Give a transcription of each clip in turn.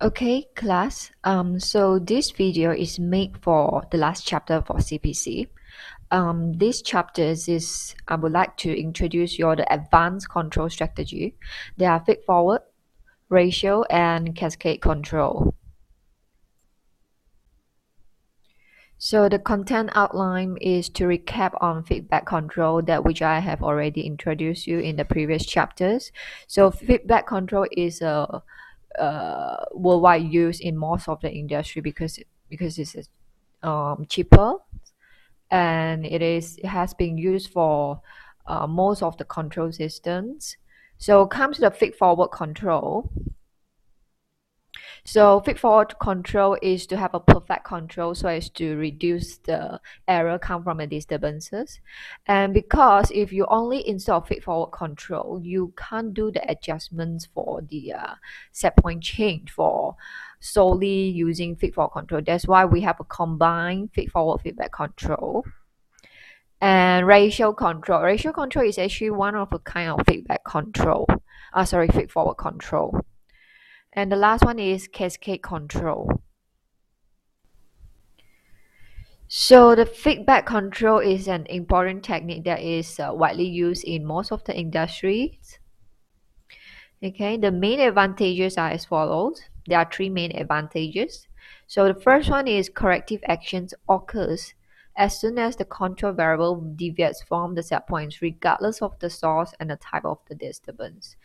Okay, class. So this video is made for the last chapter for CPC. This chapter is I would like to introduce you the advanced control strategy. They are feedforward, ratio, and cascade control. So the content outline is to recap on feedback control that which I have already introduced you in the previous chapters. So feedback control is a worldwide use in most of the industry because it's cheaper and it has been used for most of the control systems. So comes to the feed forward control. So feedforward control is to have a perfect control so as to reduce the error come from the disturbances. And because if you only install feedforward control, you can't do the adjustments for the set point change for solely using feedforward control. That's why we have a combined feedforward feedback control. And ratio control. Ratio control is actually one of a kind of feedback control. Feedforward control. And the last one is cascade control. So the feedback control is an important technique that is widely used in most of the industries. Okay, the main advantages are as follows. There are three main advantages. So the first one is corrective actions occurs as soon as the control variable deviates from the set points regardless of the source and the type of the disturbance.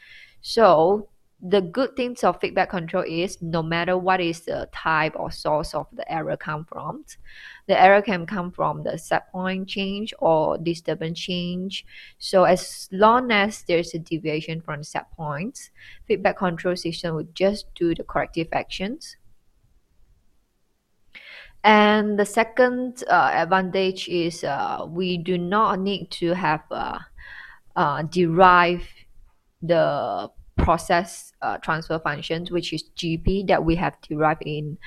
So the good things of feedback control is no matter what is the type or source of the error come from, the error can come from the set point change or disturbance change. So as long as there's a deviation from the set points, feedback control system would just do the corrective actions. And the second advantage is we do not need to have derive the process transfer functions, which is GP that we have derived in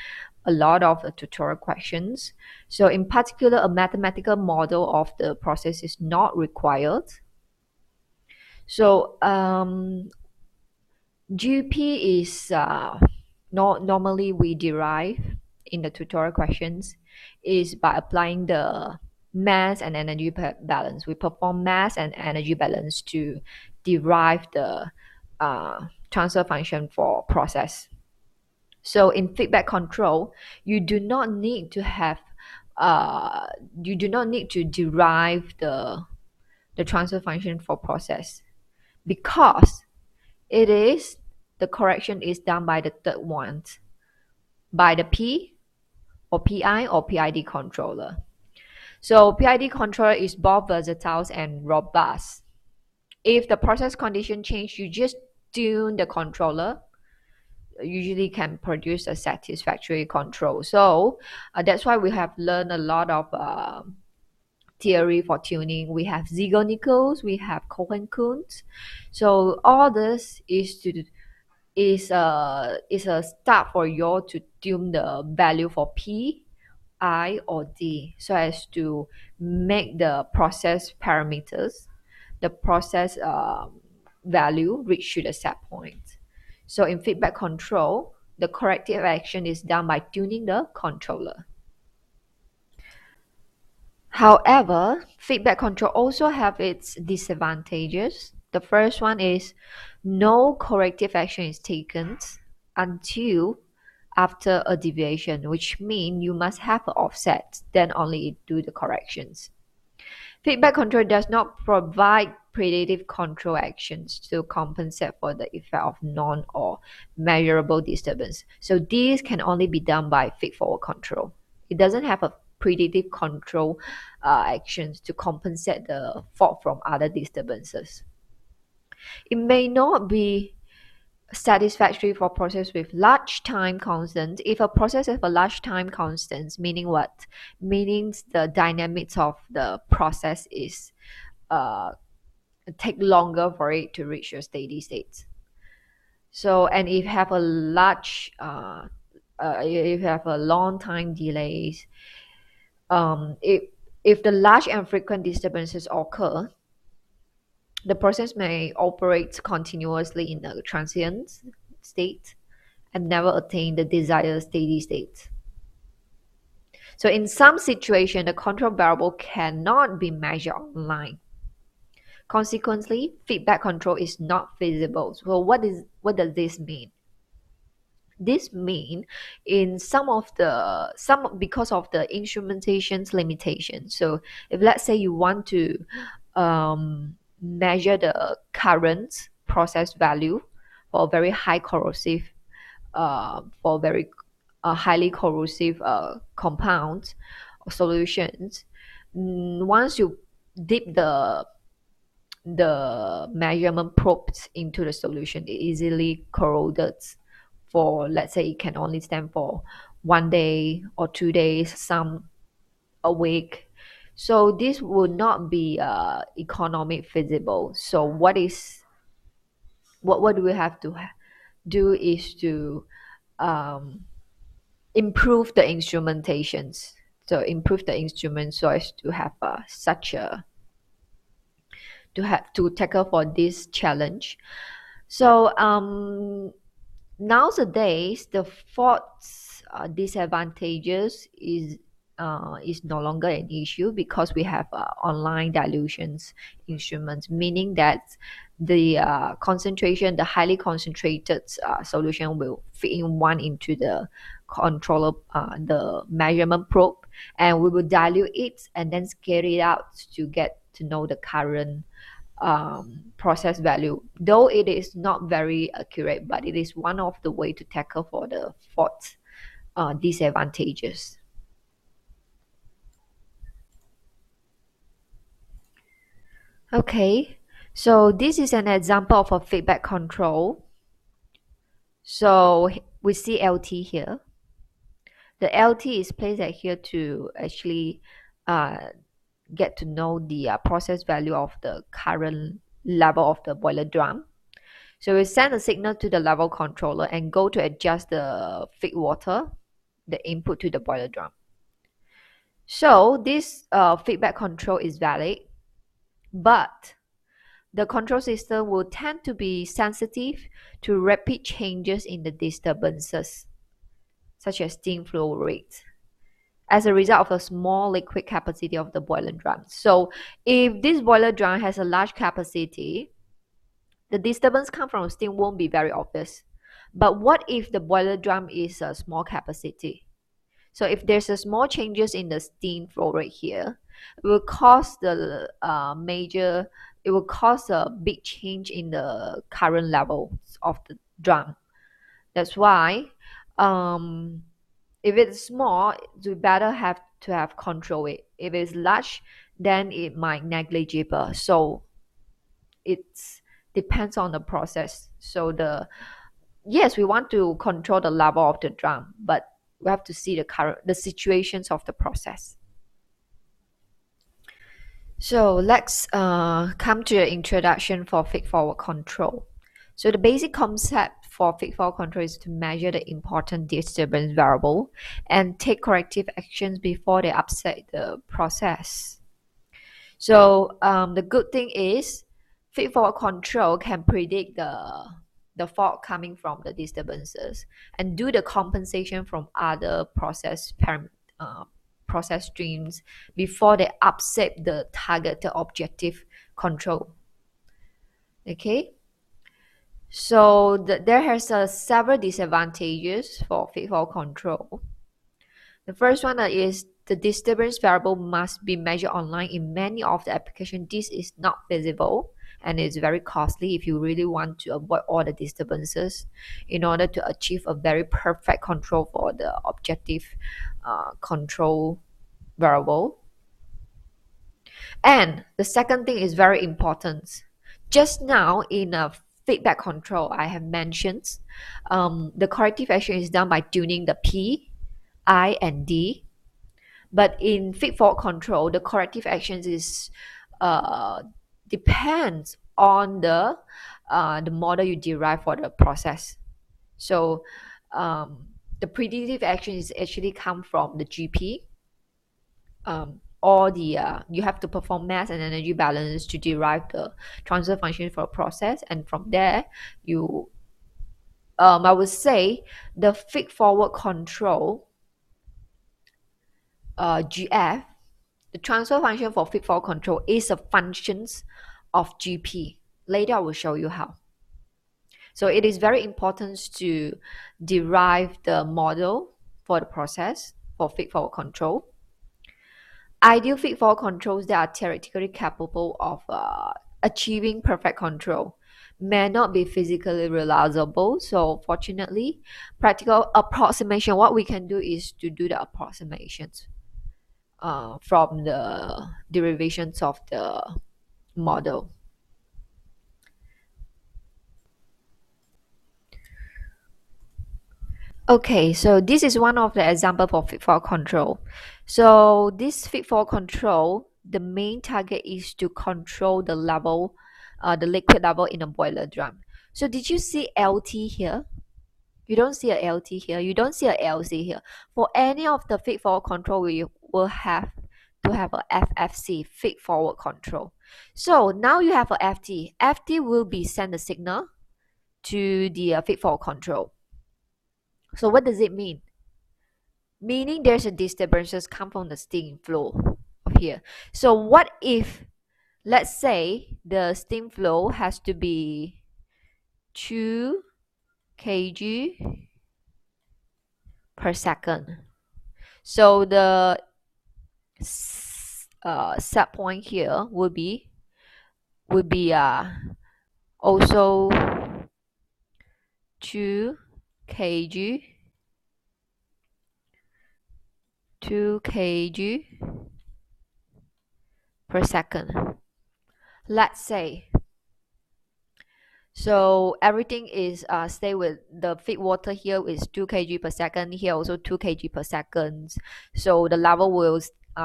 a lot of the tutorial questions. So in particular, a mathematical model of the process is not required. So GP is normally we derive in the tutorial questions is by applying the mass and energy balance. We perform mass and energy balance to derive the transfer function for process. So in feedback control, you do not need to have you do not need to derive the transfer function for process because it is the correction is done by the third one, by the P or PI or PID controller. So PID controller is both versatile and robust. If the process condition change, you just tune the controller, usually can produce a satisfactory control. So that's why we have learned a lot of theory for tuning. We have Ziegler-Nichols, we have Cohen-Kuhn. So all this is a start for you to tune the value for P, I, or D so as to make the process parameters, the process value reach to the set point. So in feedback control, the corrective action is done by tuning the controller. However, feedback control also have its disadvantages. The first one is no corrective action is taken until after a deviation, which means you must have an offset, then only do the corrections. Feedback control does not provide predictive control actions to compensate for the effect of non or measurable disturbance. So these can only be done by feedforward control. It doesn't have a predictive control actions to compensate the fault from other disturbances. It may not be satisfactory for process with large time constant. If a process has a large time constant, meaning what? Meaning the dynamics of the process is uh, take longer for it to reach your steady state. So, and if you have a large, if you have a long time delays, if the large and frequent disturbances occur, the process may operate continuously in a transient state and never attain the desired steady state. So in some situation, the control variable cannot be measured online. Consequently, feedback control is not feasible. So what does this mean? This mean in some because of the instrumentation's limitation. So if let's say you want to measure the current process value for a very high corrosive for very highly corrosive compounds or solutions, once you dip the measurement probes into the solution, it easily corroded for, let's say, it can only stand for 1 day or 2 days, some a week. So this would not be economic feasible. So what do we have to do is to um, improve the instrumentations. So improve the instrument so as to have such a to have to tackle for this challenge. So nowadays the fourth disadvantages is no longer an issue because we have online dilutions instruments, meaning that the concentration, the highly concentrated solution will fit in one into the controller, the measurement probe, and we will dilute it and then scale it out to get to know the current process value. Though it is not very accurate, but it is one of the way to tackle for the fourth disadvantages. Okay, so this is an example of a feedback control. So we see LT here. The LT is placed at here to actually uh, get to know the process value of the current level of the boiler drum. So we send a signal to the level controller and go to adjust the feed water, the input to the boiler drum. So this feedback control is valid, but the control system will tend to be sensitive to rapid changes in the disturbances, such as steam flow rate, as a result of the small liquid capacity of the boiler drum. So if this boiler drum has a large capacity, the disturbance come from steam won't be very obvious. But what if the boiler drum is a small capacity? So if there's a small changes in the steam flow rate here, it will cause it will cause a big change in the current levels of the drum. That's why if it's small, we better have to have control it. If it's large, then it might negligible. So it depends on the process. So yes, we want to control the level of the drum, but we have to see the situations of the process. So let's come to the introduction for feedforward control. So the basic concept for feedforward control is to measure the important disturbance variable and take corrective actions before they upset the process. So the good thing is feedforward control can predict the fault coming from the disturbances and do the compensation from other process streams before they upset the targeted objective control. Okay, so there has several disadvantages for feedforward control. The first one is the disturbance variable must be measured online. In many of the applications, this is not feasible and it's very costly if you really want to avoid all the disturbances in order to achieve a very perfect control for the objective control variable. And the second thing is very important. Just now in a feedback control, I have mentioned the corrective action is done by tuning the P, I, and D. But in feedforward control, the corrective actions is depends on the model you derive for the process. So the predictive action is actually come from the GP. Or you have to perform mass and energy balance to derive the transfer function for a process, and from there you I would say the feedforward control, GF, the transfer function for feedforward control is a functions of GP. Later I will show you how. So it is very important to derive the model for the process for feedforward control. Ideal feedforward controls that are theoretically capable of achieving perfect control may not be physically realizable. So fortunately, practical approximation, what we can do is to do the approximations from the derivations of the model. Okay, so this is one of the example for feedforward control. So this feedforward control, the main target is to control the level, the liquid level in a boiler drum. So did you see LT here? You don't see a LT here. You don't see a LC here. For any of the feedforward control, we will have to have a FFC, feedforward control. So now you have a FT. FT will be send a signal to the feedforward control. So what does it mean? Meaning there's a disturbances come from the steam flow of here. So what if, let's say the steam flow has to be 2 kg per second. So the set point here would be also 2 kg 2 kg per second. Let's say. So everything is stay with the feed water here is 2 kg per second, here also 2 kg per second. So the level will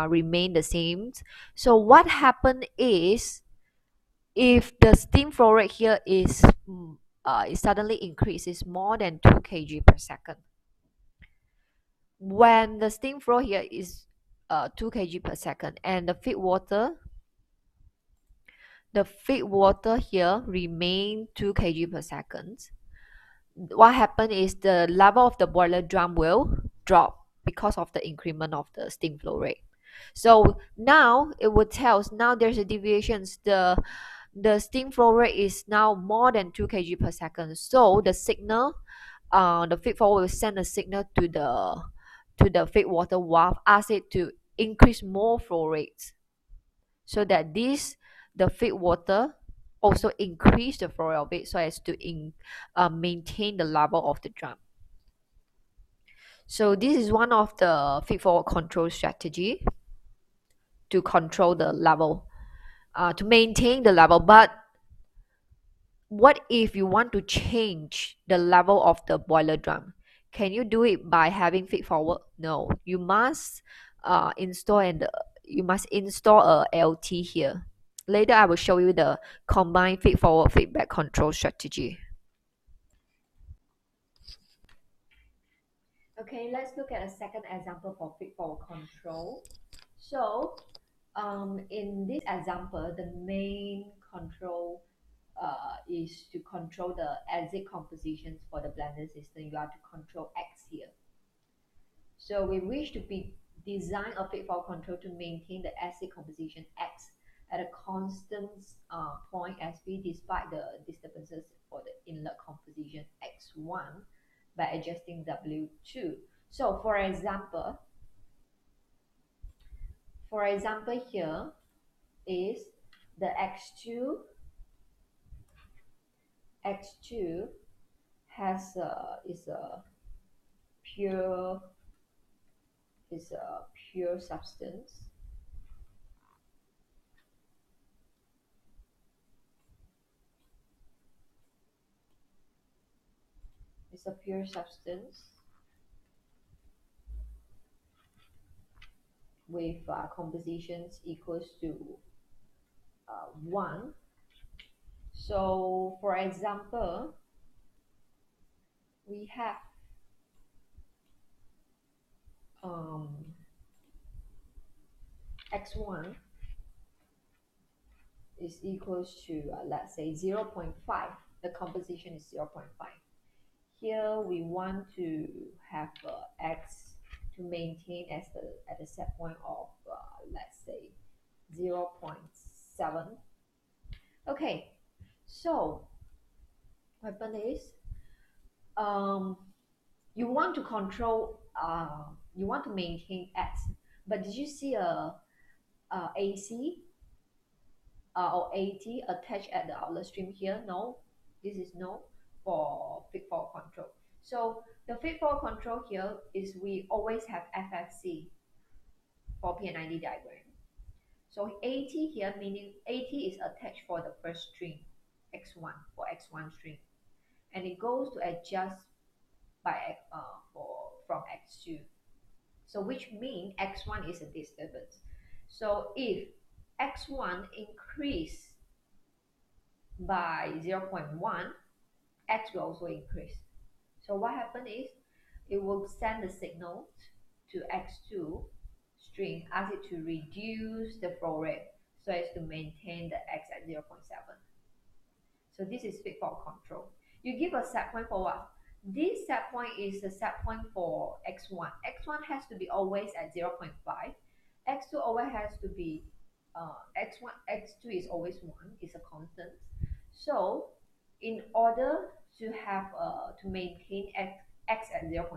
remain the same. So what happened is, if the steam flow rate here is it suddenly increases more than 2 kg per second. When the steam flow here is 2 kg per second and the feed water here remain 2 kg per second, what happened is the level of the boiler drum will drop because of the increment of the steam flow rate. So now it would tell now there's a deviations. The steam flow rate is now more than 2 kg per second. So the signal, the feedforward will send a signal to the feed water valve, ask it to increase more flow rates, so that the feed water also increase the flow rate of it so as to maintain the level of the drum. So this is one of the feedforward control strategy to control the level, to maintain the level. But what if you want to change the level of the boiler drum? Can you do it by having feedforward? No, you must install a LT here. Later I will show you the combined feedforward feedback control strategy. Okay, let's look at a second example for feedforward control. So in this example, the main control is to control the acid compositions for the blender system. You have to control X here. So we wish to design a feedforward control to maintain the acid composition X at a constant point SB despite the disturbances for the inlet composition X1 by adjusting W2. So for example here is the X2 has pure is a pure substance. It's a pure substance with compositions equals to 1. So for example, we have X1 is equals to let's say 0.5. The composition is 0.5. here we want to have x to maintain as the at the set point of let's say 0.7. Okay, so what happen is um, you want to control you want to maintain x, but did you see a AC or AT attached at the outlet stream here? No, this is no for feedforward control. So the feedforward control here is we always have FFC for PNID diagram. So AT here meaning AT is attached for the first string X1 for X1 string, and it goes to adjust by from X2. So which means X1 is a disturbance. So if X1 increase by 0.1, X will also increase. So what happens is it will send the signal to X2 string, ask it to reduce the flow rate so as to maintain the X at 0.7. So this is feedforward control. You give a set point for what? This set point is the set point for X1. X1 has to be always at 0.5. X2 always has to be X1, X2 is always 1, is a constant. So in order to have to maintain X at 0.7,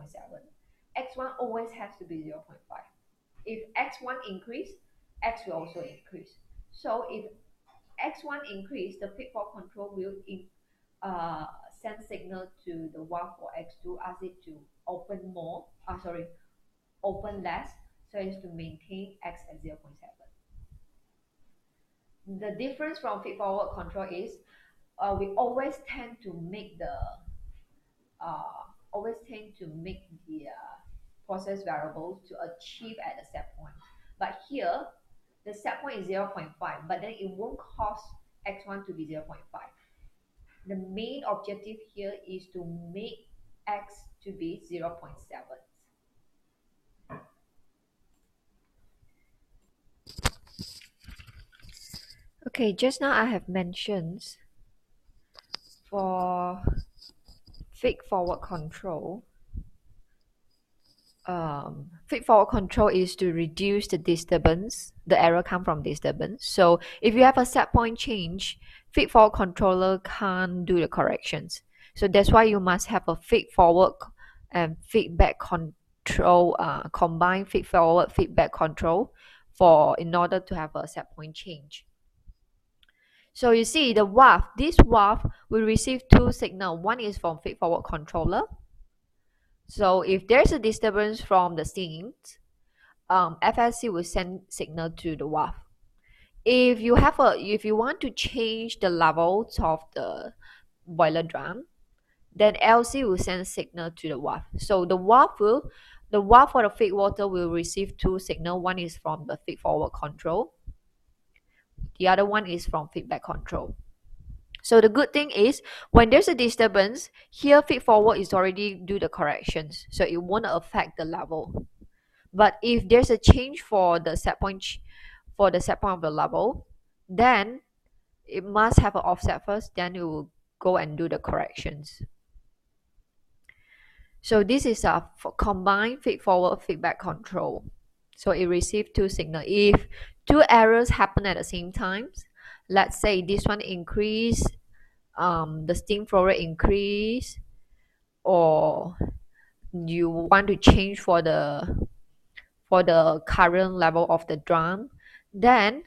X1 always has to be 0.5. If X1 increase, X will also increase. So if X1 increase, the feedforward control will send signal to the WAF for X2, ask it to open more, open less, so as to maintain X at 0.7. The difference from feedforward control is we always tend to make the process variables to achieve at the set point. But here, the set point is 0.5, but then it won't cause X1 to be 0.5. The main objective here is to make X to be 0.7. Okay, just now I have mentioned for feedforward control, feedforward control is to reduce the disturbance, the error come from disturbance. So if you have a set point change, feedforward controller can't do the corrections. So that's why you must have a feedforward and feedback control, combined feedforward feedback control in order to have a set point change. So you see the WAF, this WAF will receive two signals. One is from feedforward controller. So if there's a disturbance from the sink, FSC will send signal to the WAF. If you want to change the levels of the boiler drum, then LC will send signal to the WAF. So the WAF for the feed water will receive two signal. One is from the feedforward control. The other one is from feedback control. So the good thing is when there's a disturbance, here feedforward is already do the corrections, so it won't affect the level. But if there's a change for the set point of the level, then it must have an offset first, then it will go and do the corrections. So this is a combined feedforward feedback control. So it receives two signals. If two errors happen at the same time, let's say this one increase, the steam flow rate increase, or you want to change for the current level of the drum, then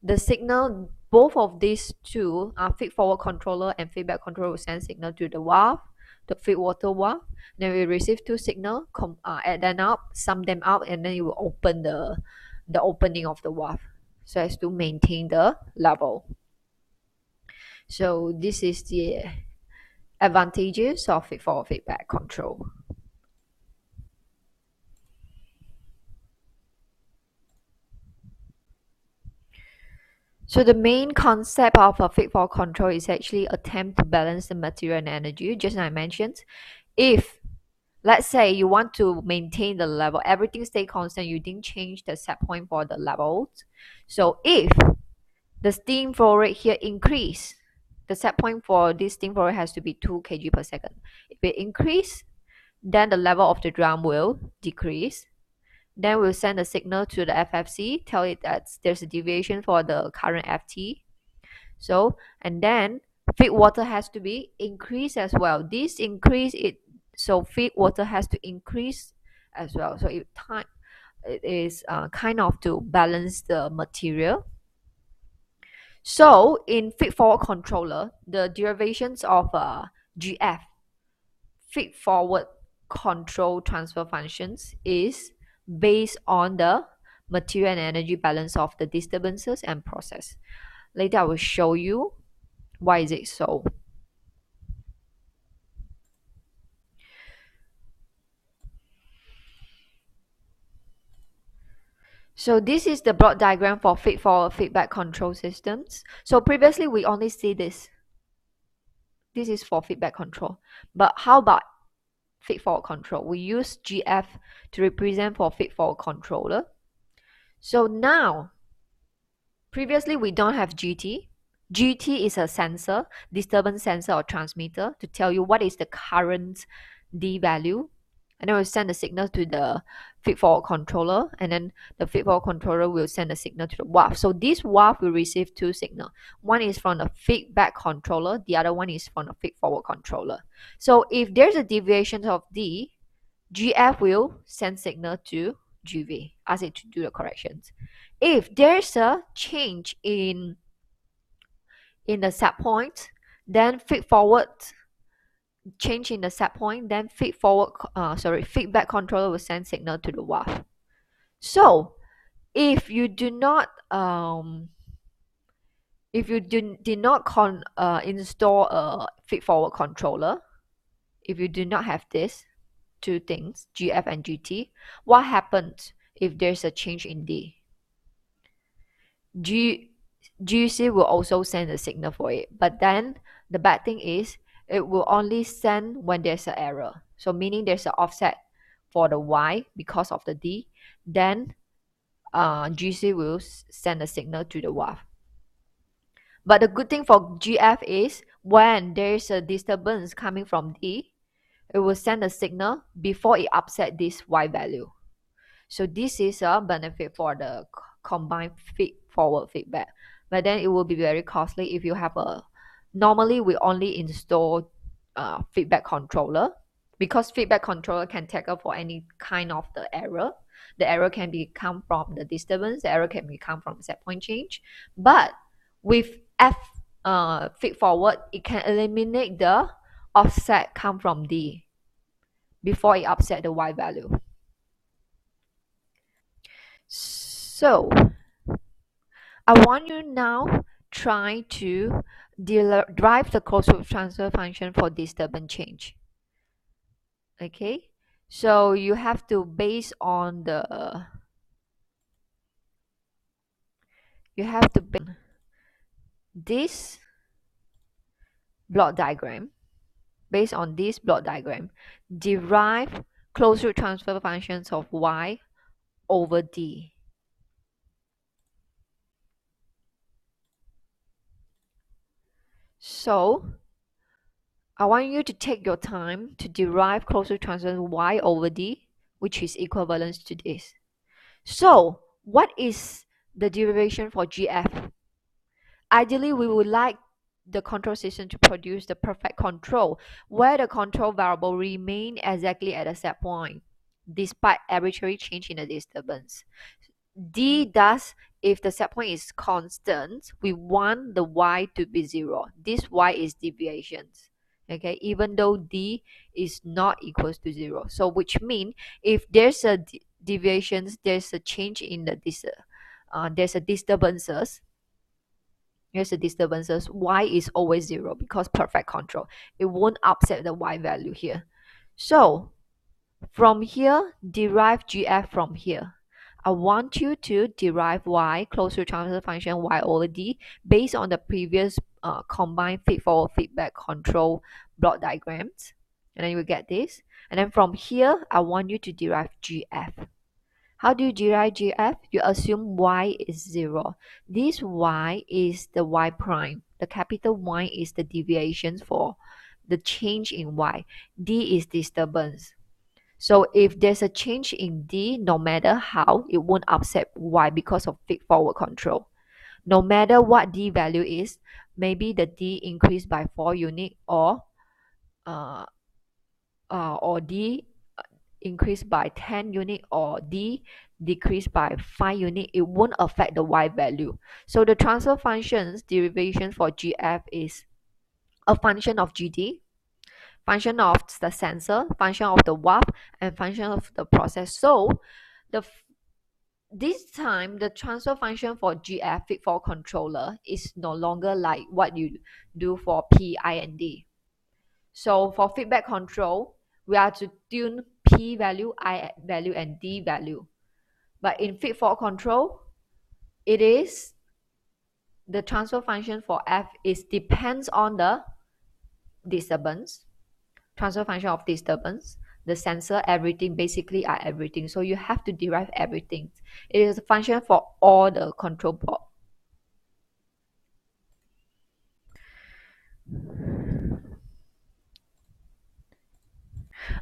the signal, both of these two are feedforward controller and feedback controller will send signal to the valve, the feed water valve. Then we receive two signal, add them up, sum them up, and then you will open the opening of the valve so as to maintain the level. So this is the advantages of feedforward feedback control. So the main concept of a feedforward control is actually attempt to balance the material and energy. Just as I mentioned, if let's say you want to maintain the level, everything stay constant, you didn't change the set point for the levels. So if the steam flow rate here increase, the set point for this steam flow rate has to be 2 kg per second. If it increase, then the level of the drum will decrease. Then we'll send a signal to the FFC, tell it that there's a deviation for the current FT. So, and then feed water has to be increased as well. This increase it, so feed water has to increase as well. So it is kind of to balance the material. So in feed-forward controller, the derivations of GF, feed-forward control transfer functions, is based on the material and energy balance of the disturbances and process. Later I will show you why is it so. So this is the block diagram for feed-forward feedback control systems. So previously we only see this. This is for feedback control. But how about feed-forward control? We use GF to represent for feed-forward controller. So now, previously we don't have GT. GT is a sensor, disturbance sensor or transmitter to tell you what is the current D value. And then we'll send the signal to the feed-forward controller, and then the feed-forward controller will send a signal to the WAF. So this WAF will receive two signals. One is from the feedback controller, the other one is from the feed-forward controller. So if there's a deviation of D, GF will send signal to GV, ask it to do the corrections. If there's a change in the set point, then feedforward change in the set point, then feedback controller will send signal to the WAF. So if you do not did not install a feedforward controller, if you do not have this two things, GF and GT, what happens if there's a change in D? GC will also send a signal for it, but then the bad thing is it will only send when there's an error. So meaning there's an offset for the Y because of the D, then GC will send a signal to the WAF. But the good thing for GF is when there's a disturbance coming from D, it will send a signal before it upset this Y value. So this is a benefit for the combined feed-forward feedback. But then it will be very costly if you have a, normally we only install feedback controller, because feedback controller can tackle for any kind of the error. The error can be come from the disturbance, the error can be come from set point change. But with feed-forward, it can eliminate the offset come from D before it upset the Y value. So I want you now try to derive the closed loop transfer function for disturbance change. Okay, so you have to base on the this block diagram. Based on this block diagram, derive closed loop transfer functions of Y over D. So I want you to take your time to derive closed loop transfer Y over D, which is equivalent to this. So what is the derivation for GF? Ideally, we would like the control system to produce the perfect control, where the control variable remain exactly at a set point, despite arbitrary change in the disturbance. D thus, if the set point is constant, we want the Y to be 0. This Y is deviations. Okay, even though D is not equals to 0. So which means if there's a deviations, there's a change in the there's a disturbances. Here's the disturbances. Y is always 0 because perfect control. It won't upset the Y value here. So from here, derive GF from here. I want you to derive Y, closed loop transfer function Y over D, based on the previous combined feed-forward feedback control block diagrams. And then you will get this. And then from here, I want you to derive GF. How do you derive GF? You assume Y is 0. This Y is the Y prime. The capital Y is the deviation for the change in Y. D is disturbance. So if there's a change in D, no matter how, it won't upset Y because of feed-forward control. No matter what D value is, maybe the D increased by 4 unit uh, or D increased by 10 unit or D decreased by 5 unit, it won't affect the Y value. So the transfer function's derivation for GF is a function of GD, function of the sensor, function of the WAP, and function of the process. So the this time the transfer function for GF feed-forward controller is no longer like what you do for P, I, and D. So for feedback control, we are to tune P value, I value, and D value. But in feed-forward control, it is the transfer function for F is depends on the disturbance, transfer function of disturbance, the sensor, everything, basically are everything. So you have to derive everything. It is a function for all the control port.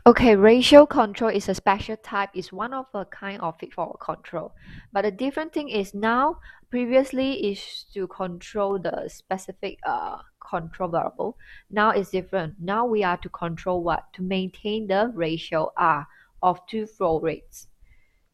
Okay, ratio control is a special type, is one of a kind of feed-forward control. But the different thing is now, previously is to control the specific control variable. Now it's different. Now we are to control what? To maintain the ratio R of two flow rates.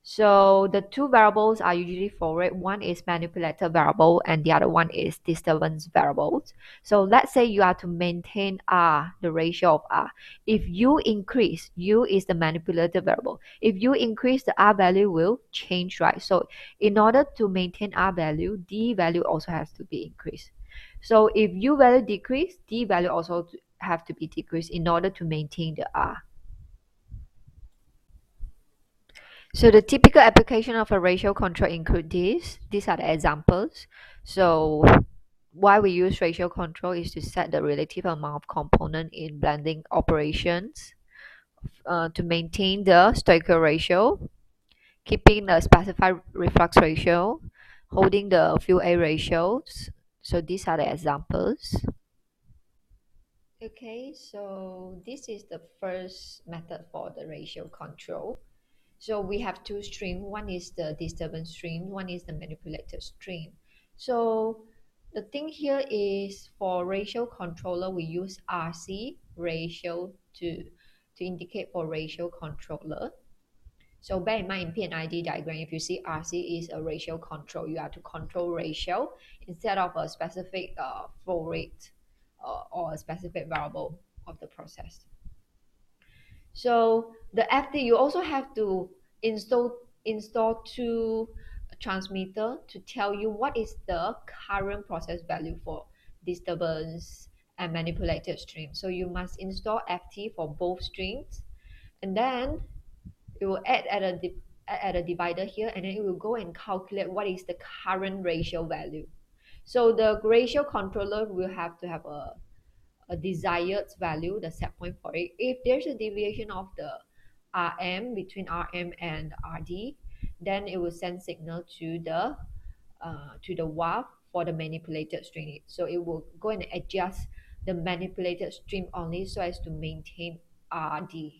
So the two variables are usually flow rate. One is manipulator variable and the other one is disturbance variables. So let's say you are to maintain R, the ratio of R. If you increase, U is the manipulator variable. If you increase, the R value will change, right? So in order to maintain R value, D value also has to be increased. So if U value decrease, D value also have to be decreased in order to maintain the R. So the typical application of a ratio control include these. These are the examples. So why we use ratio control is to set the relative amount of component in blending operations, to maintain the stoichiometric ratio, keeping the specified reflux ratio, holding the fuel air ratios. So these are the examples. Okay, so this is the first method for the ratio control. So we have two streams. One is the disturbance stream, one is the manipulated stream. So the thing here is for ratio controller, we use RC ratio to indicate for ratio controller. So bear in mind in PNID diagram, if you see RC is a ratio control, you have to control ratio instead of a specific flow rate or a specific variable of the process. So the FD, you also have to install two transmitter to tell you what is the current process value for disturbance and manipulated stream. So you must install FT for both streams, and then it will add at a divider here, and then it will go and calculate what is the current ratio value. So the ratio controller will have to have a desired value, the set point for it. If there's a deviation of the RM between RM and RD, then it will send signal to the WAV for the manipulated stream. So it will go and adjust the manipulated stream only so as to maintain RD.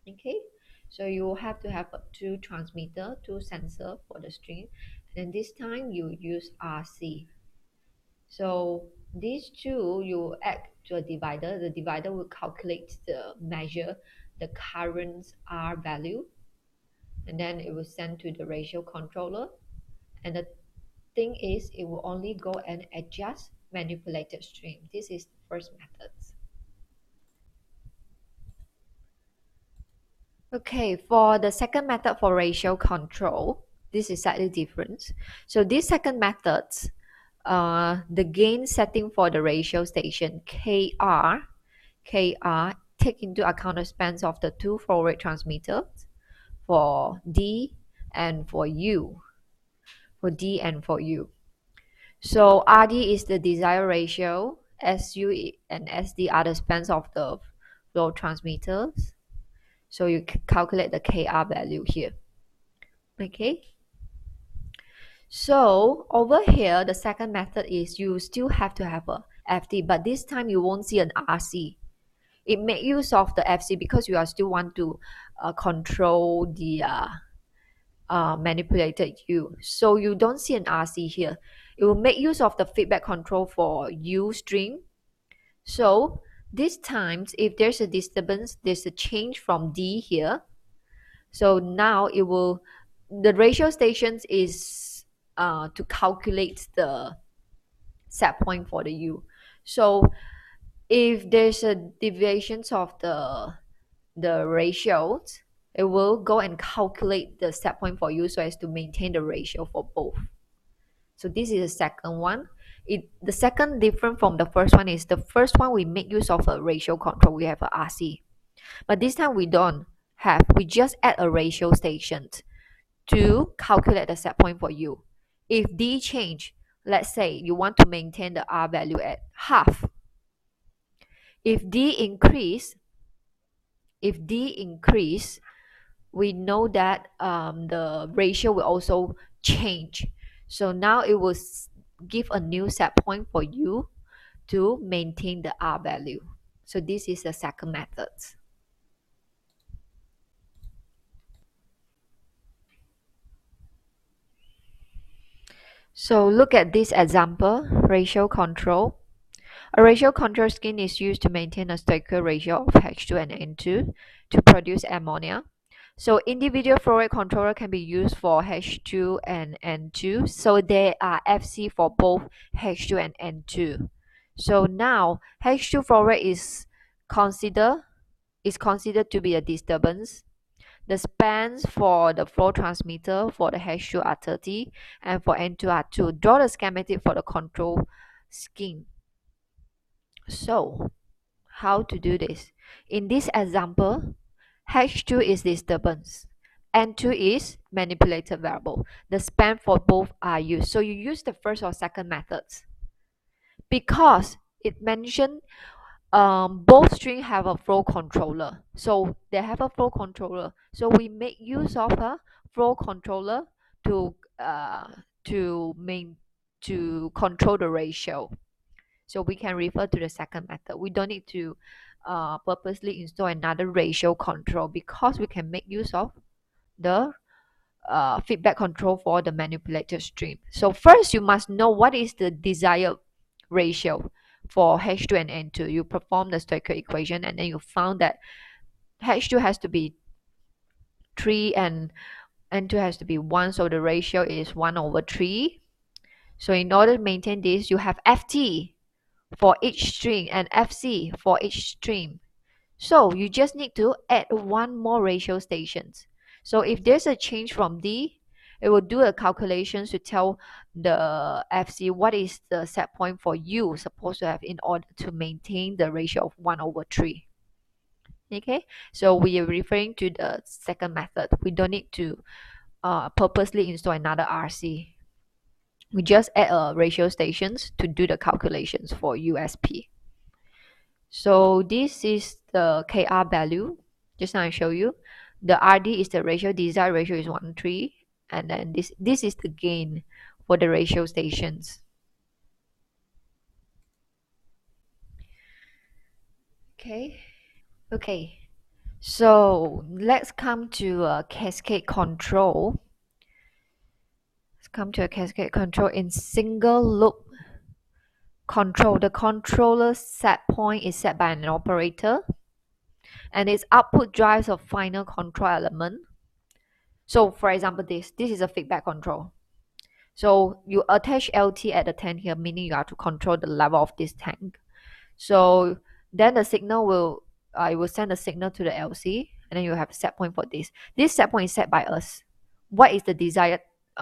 Okay, so you will have to have two transmitter, two sensor for the stream, and this time you use RC. So these two, you add to a divider. The divider will calculate the measure, the current R value, and then it will send to the ratio controller. And the thing is, it will only go and adjust manipulated stream. This is the first method. Okay, for the second method for ratio control, this is slightly different. So this second method, the gain setting for the ratio station KR take into account the spans of the two flow rate transmitters for D and for U. For D and for U. So RD is the desired ratio, SU and SD are the spans of the flow transmitters. So you calculate the KR value here. Okay. So over here, the second method is you still have to have a FD, but this time you won't see an RC. It make use of the FC because you are still want to control the manipulated U. So you don't see an RC here. It will make use of the feedback control for U string. So this times, if there's a disturbance, there's a change from D here. So now it will, the ratio stations is to calculate the set point for the U. So if there's a deviations of the ratios, it will go and calculate the set point for you so as to maintain the ratio for both. So this is the second one. The second different from the first one is the first one we make use of a ratio control. We have a RC, but this time we don't have. We just add a ratio station to calculate the set point for you. If D change, let's say you want to maintain the R value at half. If D increase, we know that the ratio will also change. So now it will give a new set point for you to maintain the R value. So this is the second method. So look at this example, ratio control. A ratio control scheme is used to maintain a stoichiometric ratio of H2 and N2 to produce ammonia. So individual flow rate controller can be used for H2 and N2. So there are FC for both H2 and N2. So now H2 flow rate is considered to be a disturbance. The spans for the flow transmitter for the H2 are 30 and for N2 are 2. Draw the schematic for the control scheme. So how to do this? In this example, H2 is disturbance, N2 is manipulated variable. The span for both are used. So you use the first or second methods because it mentioned both string have a flow controller. So they have a flow controller. So we make use of a flow controller to control the ratio. So we can refer to the second method. We don't need to purposely install another ratio control because we can make use of the feedback control for the manipulated stream. So first you must know what is the desired ratio for H2 and N2. You perform the stoichiometric equation and then you found that H2 has to be 3 and N2 has to be 1. So the ratio is 1/3. So in order to maintain this, you have FT for each string and FC for each stream. So you just need to add one more ratio stations. So if there's a change from D, it will do a calculation to tell the FC what is the set point for you supposed to have in order to maintain the ratio of 1/3. Okay, so we are referring to the second method. We don't need to purposely install another RC. We just add ratio stations to do the calculations for USP. So this is the KR value. Just now I show you. The RD is the ratio, desired ratio is 1/3. And then this is the gain for the ratio stations. Okay. So let's come to a cascade control. Let's come to a cascade control in single loop control. The controller set point is set by an operator and its output drives a final control element. So for example, this is a feedback control. So you attach LT at the tank here, meaning you have to control the level of this tank. So then the signal will, I will send a signal to the LC and then you have a set point for this. This set point is set by us. What is the desired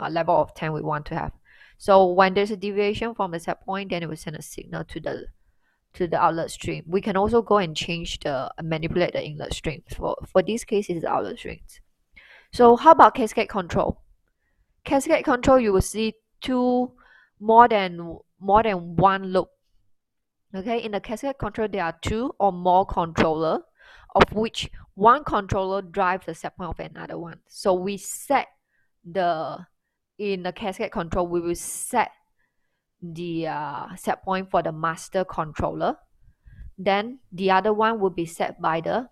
level of tank we want to have? So when there's a deviation from the set point, then it will send a signal to the outlet stream. We can also go and change manipulate the inlet stream. For this case, it's the outlet streams. So how about cascade control? Cascade control, you will see more than one loop. Okay, in the cascade control, there are 2 or more controller, of which one controller drives the set point of another one. So we set the in the cascade control, we will set the set point for the master controller. Then the other one will be set by the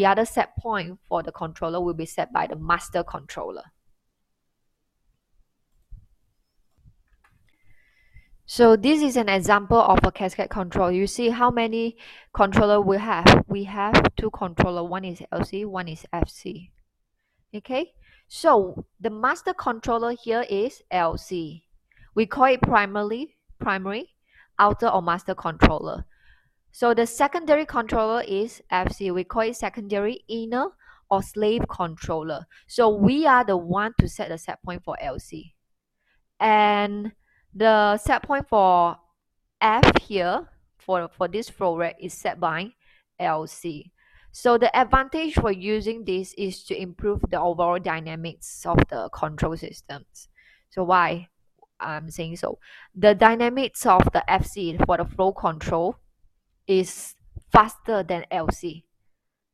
other set point for the controller will be set by the master controller. So this is an example of a cascade control. You see how many controller we have? We have two controller. One is LC, one is FC. Okay, so the master controller here is LC. We call it primary, outer or master controller. So the secondary controller is FC. We call it secondary, inner or slave controller. So we are the one to set the set point for LC. And the set point for F here for this flow rate is set by LC. So the advantage for using this is to improve the overall dynamics of the control systems. So why I'm saying so? The dynamics of the FC for the flow control is faster than LC,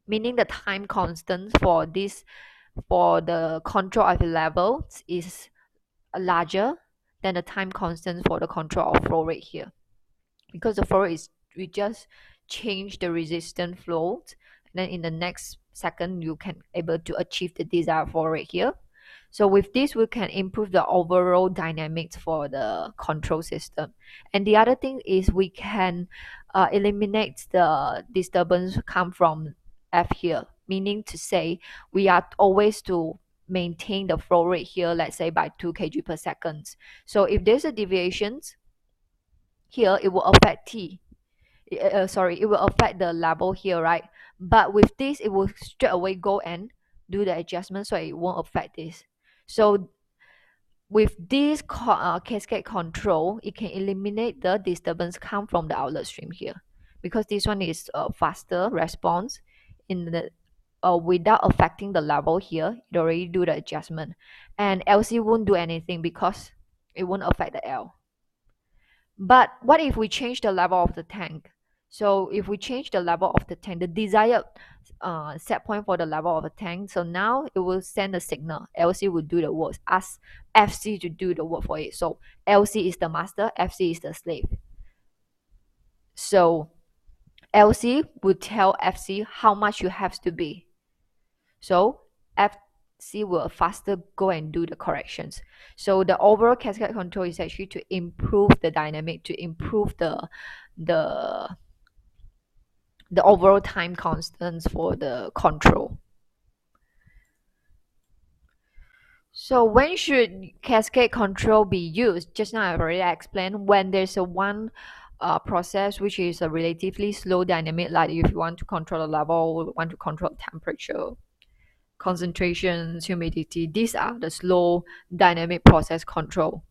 meaning the time constant for the control of the levels is larger than the time constant for the control of flow rate here, because the flow rate is we just change the resistance flow, and then in the next second you can able to achieve the desired flow rate here. So with this, we can improve the overall dynamics for the control system. And the other thing is we can eliminate the disturbance come from F here, meaning to say we are always to maintain the flow rate here, let's say by 2 kg per second. So if there's a deviations here, it will affect T. It will affect the level here, right? But with this, it will straight away go and do the adjustment, so it won't affect this. So with this cascade control, it can eliminate the disturbance come from the outlet stream here, because this one is a faster response in the without affecting the level here. It already do the adjustment, and LC won't do anything because it won't affect the L. But what if we change the level of the tank? So if we change the level of the tank, the desired set point for the level of the tank, so now it will send a signal. LC will do the work, ask FC to do the work for it. So LC is the master, FC is the slave. So LC will tell FC how much you have to be. So FC will faster go and do the corrections. So the overall cascade control is actually to improve the dynamic, to improve the overall time constants for the control. So when should cascade control be used? Just now I've already explained when there's a one process which is a relatively slow dynamic, like if you want to control the level, want to control temperature, concentrations, humidity. These are the slow dynamic process control.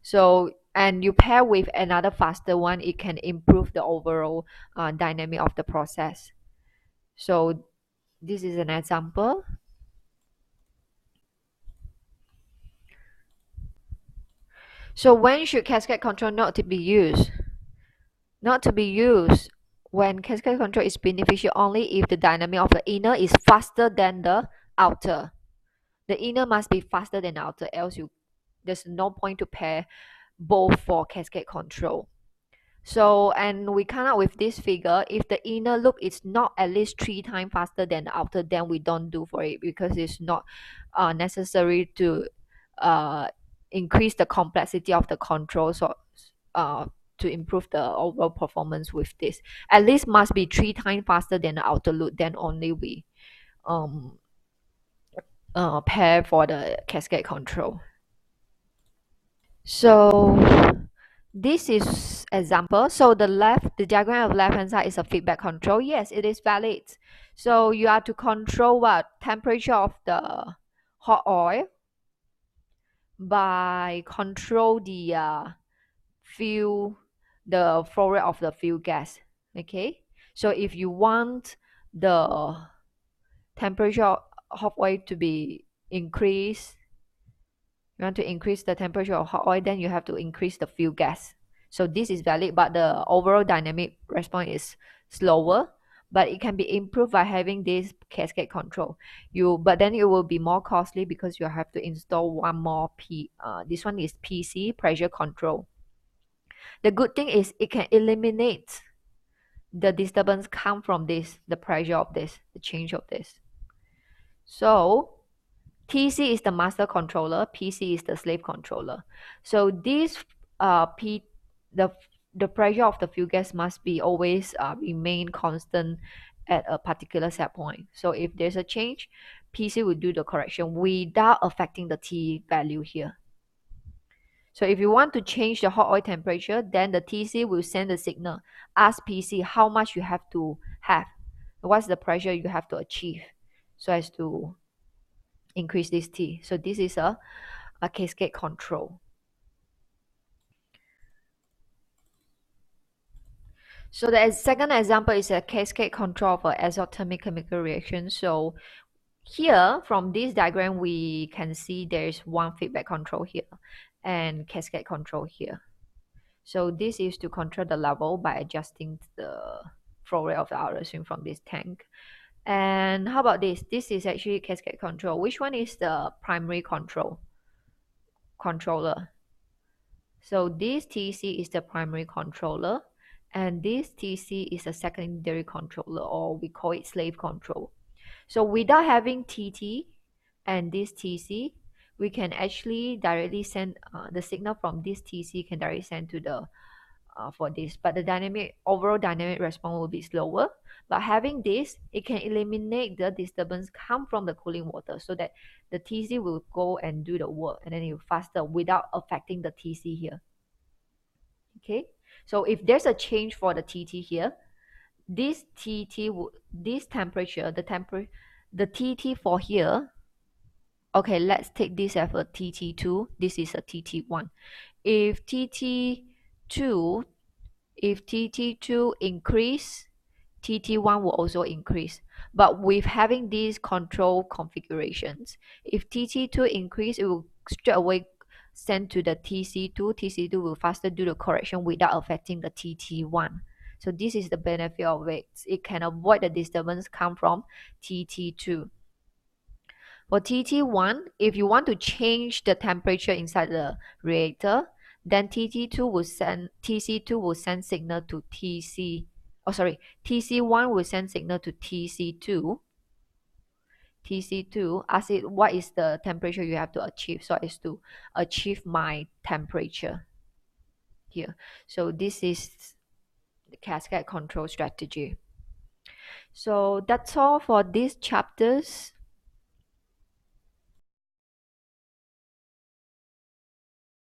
So and you pair with another faster one, it can improve the overall dynamic of the process. So this is an example. So when should cascade control not to be used? Not to be used when cascade control is beneficial only if the dynamic of the inner is faster than the outer. The inner must be faster than the outer, else there's no point to pair both for cascade control. So, and we come up with this figure. If the inner loop is not at least 3 times faster than the outer, then we don't do for it, because it's not necessary to increase the complexity of the control. So to improve the overall performance with this, at least must be 3 times faster than the outer loop, then only we pair for the cascade control. So this is example. So the diagram of left hand side is a feedback control. Yes, it is valid. So you are to control what temperature of the hot oil by control the fuel, the flow rate of the fuel gas. Okay, so if you want the temperature of hot oil to be increased, you want to increase the temperature of hot oil, then you have to increase the fuel gas. So this is valid, but the overall dynamic response is slower. but it can be improved by having this cascade control. But then it will be more costly because you have to install one more this one is PC, pressure control. The good thing is it can eliminate the disturbance come from this, the pressure of this, the change of this. So TC is the master controller, PC is the slave controller. So this the the pressure of the fuel gas must be always remain constant at a particular set point. So if there's a change, PC will do the correction without affecting the T value here. So if you want to change the hot oil temperature, then the TC will send the signal, ask PC how much you have to have, what's the pressure you have to achieve, so as to increase this T. So this is a cascade control. So the second example is a cascade control for exothermic chemical reaction. So here from this diagram, we can see there's one feedback control here and cascade control here. So this is to control the level by adjusting the flow rate of the outer stream from this tank. And how about this? This is actually cascade control. Which one is the primary controller? So this TC is the primary controller, and this TC is a secondary controller, or we call it slave control. So without having TT and this TC, we can actually directly send the signal from this TC can directly send to the for this, but the overall dynamic response will be slower. But having this, it can eliminate the disturbance come from the cooling water, so that the TC will go and do the work, and then it will faster without affecting the TC here. Okay, so if there's a change for the TT here, this this temperature, the TT for here. Okay, let's take this as a TT2. This is a TT1. If TT2 If TT2 increase, TT1 will also increase. But with having these control configurations, if TT2 increase, it will straight away send to the TC2. TC2 will faster do the correction without affecting the TT1. So this is the benefit of it. It can avoid the disturbance come from TT2. For TT1, if you want to change the temperature inside the reactor, then TC2 will send signal to TC1 will send signal to TC2. TC2 ask it what is the temperature you have to achieve, so as to achieve my temperature here. So this is the cascade control strategy. So that's all for these chapters.